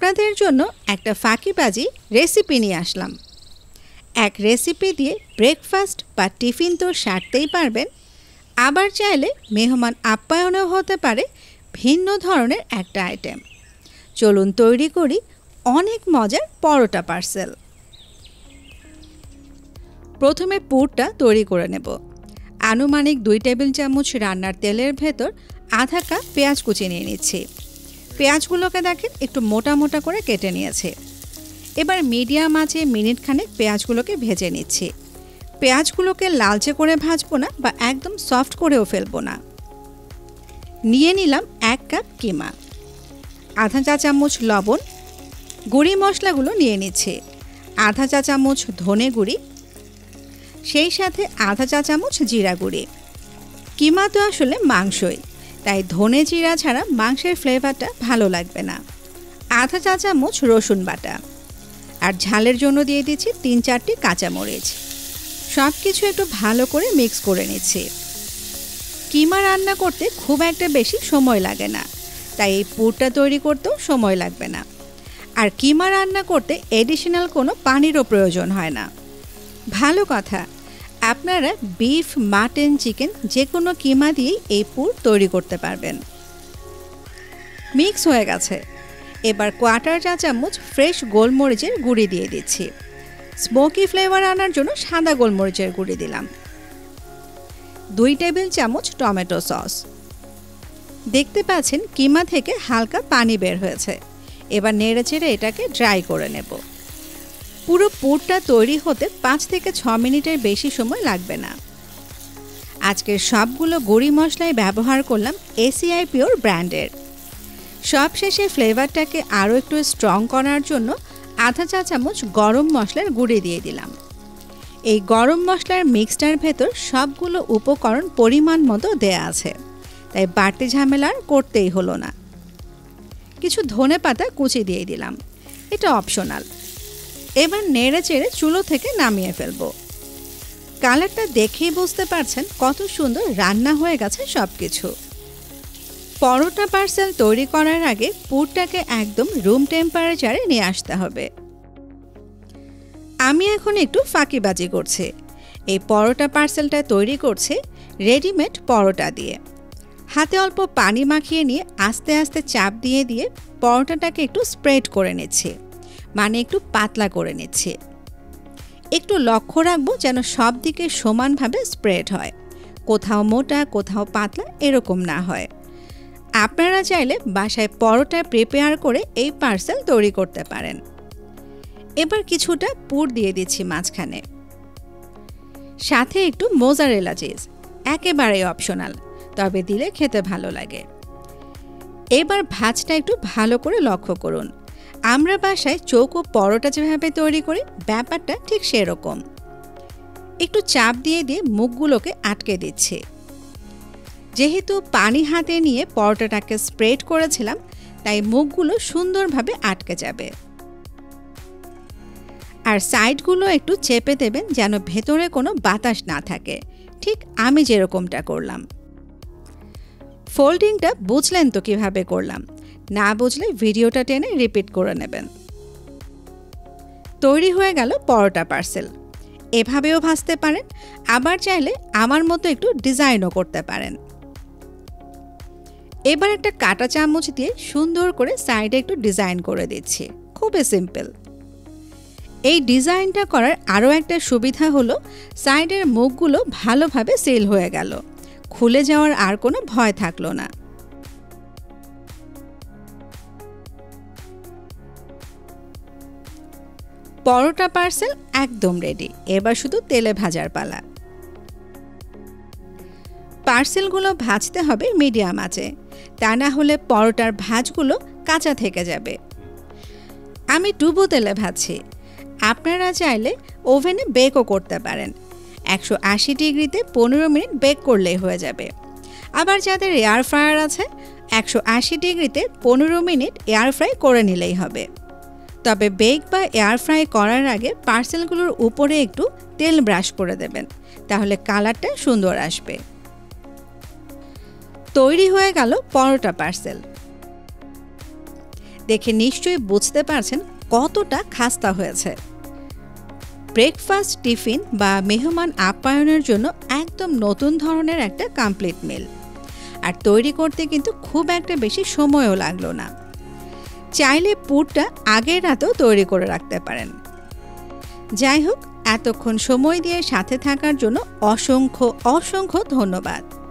আপনাদের জন্য একটা ফাঁকিবাজি রেসিপি নিয়ে আসলাম। এক রেসিপি দিয়ে ব্রেকফাস্ট বা টিফিন তো সারতেই পারবেন, আবার চাইলে মেহমান আপ্যায়নও হতে পারে ভিন্ন ধরনের একটা আইটেম। চলুন তৈরি করি অনেক মজার পরোটা পার্সেল। প্রথমে পুরটা তৈরি করে নেব। আনুমানিক 2 টেবিল চামচ রান্নার তেলের ভেতর আধা কাপ পেঁয়াজ কুচি নিয়ে নিচ্ছি। পেঁয়াজগুলোকে দেখেন একটু মোটা মোটা করে কেটে নিয়েছে। এবার মিডিয়াম আঁচে মিনিট খানেক পেঁয়াজগুলোকে ভেজে নিচ্ছি। পেঁয়াজগুলোকে লালচে করে ভাজবো না বা একদম সফট করেও ফেলবো না। নিয়ে নিলাম 1 কাপ কিমা, আধা চা চামচ লবণ, গুঁড়ি মশলাগুলো নিয়ে নিচ্ছি। আধা চা চামচ ধনে গুঁড়ি, সেই সাথে আধা চা চামচ জিরা গুঁড়ি। কিমা তো আসলে মাংসই, তাই ধনে জিরা ছাড়া মাংসের ফ্লেভারটা ভালো লাগবে না। আধা চা চামচ রসুন বাটা, আর ঝালের জন্য দিয়ে দিচ্ছি 3-4টি কাঁচামরিচ। সব কিছু একটু ভালো করে মিক্স করে নিচ্ছি। কিমা রান্না করতে খুব একটা বেশি সময় লাগে না, তাই এই পুরটা তৈরি করতেও সময় লাগবে না। আর কিমা রান্না করতে এডিশনাল কোনো পানিরও প্রয়োজন হয় না। ভালো কথা, আপনারা বিফ, মাটন, চিকেন যে কোনো কিমা দিয়েই এই পুর তৈরি করতে পারবেন। মিক্স হয়ে গেছে। এবার 1/4 চা চামচ ফ্রেশ গোলমরিচের গুঁড়ি দিয়ে দিচ্ছি। স্মোকি ফ্লেভার আনার জন্য সাদা গোলমরিচের গুঁড়ি দিলাম। 2 টেবিল চামচ টমেটো সস। দেখতে পাচ্ছেন কিমা থেকে হালকা পানি বের হয়েছে। এবার নেড়েচেড়ে এটাকে ড্রাই করে নেব। পুরো পুরটা তৈরি হতে 5 থেকে 6 মিনিটের বেশি সময় লাগবে না। আজকের সবগুলো গুঁড়ি মশলাই ব্যবহার করলাম ACI পিওর ব্র্যান্ডের। সবশেষে ফ্লেভারটাকে আরও একটু স্ট্রং করার জন্য আধা চা চামচ গরম মশলার গুঁড়ি দিয়ে দিলাম। এই গরম মশলার মিক্সটার ভেতর সবগুলো উপকরণ পরিমাণ মতো দেয়া আছে, তাই বাড়তি ঝামেলা আর করতেই হলো না। কিছু ধনে পাতা কুচি দিয়ে দিলাম, এটা অপশনাল। এবার নেড়ে চেড়ে চুলো থেকে নামিয়ে ফেলবো। কালারটা দেখেই বুঝতে পারছেন কত সুন্দর রান্না হয়ে গেছে সব কিছু। পরোটা পার্সেল তৈরি করার আগে পুরটাকে একদম রুম টেম্পারেচারে নিয়ে আসতে হবে। আমি এখন একটু ফাঁকিবাজি করছি। এই পরোটা পার্সেলটা তৈরি করছি রেডিমেড পরোটা দিয়ে। হাতে অল্প পানি মাখিয়ে নিয়ে আস্তে আস্তে চাপ দিয়ে দিয়ে পরোটাটাকে একটু স্প্রেড করে নিচ্ছি, মানে একটু পাতলা করে নিচ্ছি। একটু লক্ষ্য রাখবো যেন সব দিকে সমানভাবে স্প্রেড হয়, কোথাও মোটা কোথাও পাতলা এরকম না হয়। আপনারা চাইলে বাসায় পরোটা প্রিপেয়ার করে এই পার্সেল তৈরি করতে পারেন। এবার কিছুটা পুর দিয়ে দিচ্ছি মাঝখানে, সাথে একটু মোজারেলা চিজ, একেবারেই অপশনাল, তবে দিলে খেতে ভালো লাগে। এবার ভাঁজটা একটু ভালো করে লক্ষ্য করুন। আমরা বাসায় চৌকো পরোটা যেভাবে তৈরি করি ব্যাপারটা ঠিক সেরকম। একটু চাপ দিয়ে দিয়ে মুখগুলোকে আটকে দিচ্ছি। যেহেতু পানি হাতে নিয়ে পরোটাটাকে স্প্রেড করেছিলাম, তাই মুখগুলো সুন্দরভাবে আটকে যাবে। আর সাইডগুলো একটু চেপে দেবেন যেন ভেতরে কোনো বাতাস না থাকে, ঠিক আমি যেরকমটা করলাম। ফোল্ডিংটা বুঝলেন তো কিভাবে করলাম? না বুঝলে ভিডিওটা টেনে রিপিট করে নেবেন। তৈরি হয়ে গেল পরোটা পার্সেল। এভাবেও ভাজতে পারেন, আবার চাইলে আমার মতো একটু ডিজাইনও করতে পারেন। এবার একটা কাঁটা চামচ দিয়ে সুন্দর করে সাইডে একটু ডিজাইন করে দিচ্ছি। খুবই সিম্পল। এই ডিজাইনটা করার আরও একটা সুবিধা হলো সাইডের মুখগুলো ভালোভাবে সিল হয়ে গেল, খুলে যাওয়ার আর কোনো ভয় থাকলো না। পরোটা পার্সেল একদম রেডি। এবার শুধু তেলে ভাজার পালা। পার্সেলগুলো ভাজতে হবে মিডিয়াম আঁচে, তা না হলে পরোটার ভাঁজগুলো কাঁচা থেকে যাবে। আমি ডুবো তেলে ভাজছি। আপনারা চাইলে ওভেনে বেকও করতে পারেন। 180 ডিগ্রিতে 15 মিনিট বেক করলেই হয়ে যাবে। আবার যাদের এয়ার ফ্রায়ার আছে 180 ডিগ্রিতে 15 মিনিট এয়ার ফ্রাই করে নিলেই হবে। তবে বেক বা এয়ার ফ্রাই করার আগে পার্সেলগুলোর উপরে একটু তেল ব্রাশ করে দেবেন, তাহলে কালারটা সুন্দর আসবে। তৈরি হয়ে গেল পরোটা পার্সেল। দেখে নিশ্চয়ই বুঝতে পারছেন কতটা খাস্তা হয়েছে। ব্রেকফাস্ট, টিফিন বা মেহমান আপ্যায়নের জন্য একদম নতুন ধরনের একটা কমপ্লিট মিল। আর তৈরি করতে কিন্তু খুব একটা বেশি সময়ও লাগলো না। চাইলে পুরটা আগের রাতেও তৈরি করে রাখতে পারেন। যাই হোক, এতক্ষণ সময় দিয়ে সাথে থাকার জন্য অসংখ্য অসংখ্য ধন্যবাদ।